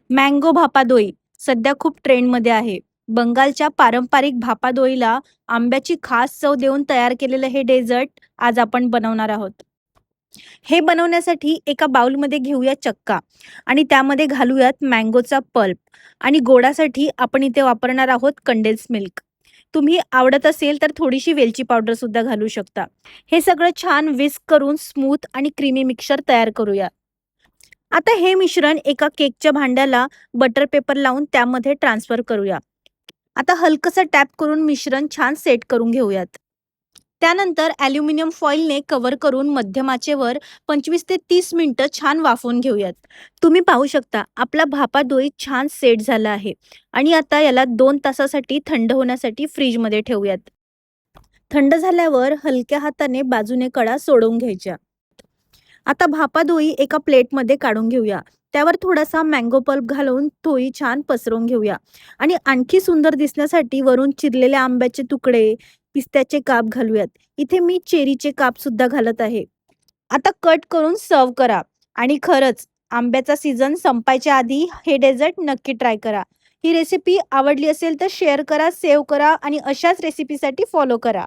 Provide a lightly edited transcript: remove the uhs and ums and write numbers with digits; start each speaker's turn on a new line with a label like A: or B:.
A: Mango भापादोई सध्या खूप ट्रेंडमध्ये आहे. बंगालच्या पारंपरिक भापादोईला आंब्याची खास चव देऊन तयार केलेलं हे डेझर्ट आज आपण बनवणार आहोत. हे बनवण्यासाठी एका बाउलमध्ये घेऊया चक्का आणि त्यामध्ये घालूयात मँगोचा पल्प आणि गोडासाठी आपण इथे वापरणार आहोत कंडेन्स मिल्क. तुम्ही आवडत असेल तर थोडीशी वेलची पावडर सुद्धा घालू शकता. हे सगळं छान विस्क करून स्मूथ आणि क्रीमी मिक्सचर तयार करूया. आता हे मिश्रण एका केकच्या भांड्याला बटर पेपर लावून त्यामध्ये ट्रान्सफर करूया. आता हलकसं टॅप करून मिश्रण छान सेट करून घेऊयात. त्यानंतर ॲल्युमिनियम फॉइलने कव्हर करून मध्यम आचेवर 25 ते 30 मिनिटं छान वाफवून घेऊयात. तुम्ही पाहू शकता आपला भापा दोई छान सेट झाला आहे आणि आता याला 2 तासासाठी थंड होण्यासाठी फ्रीजमध्ये ठेवूयात. थंड झाल्यावर हलक्या हाताने बाजूने कडा सोडवून घ्यायच्या. आता भापादोई एका प्लेटमध्ये काढून घेऊया. त्यावर थोडासा मँगो पल्प घालून थोडी छान पसरवून घेऊया आणि आणखी सुंदर दिसण्यासाठी वरून चिरलेल्या आंब्याचे तुकडे, पिस्त्याचे काप घालूयात. इथे मी चेरीचे काप सुद्धा घालत आहे. आता कट करून सर्व्ह करा आणि खरंच आंब्याचा सीझन संपायच्या आधी हे डेझर्ट नक्की ट्राय करा. ही रेसिपी आवडली असेल तर शेअर करा, सेव्ह करा आणि अशाच रेसिपीसाठी फॉलो करा.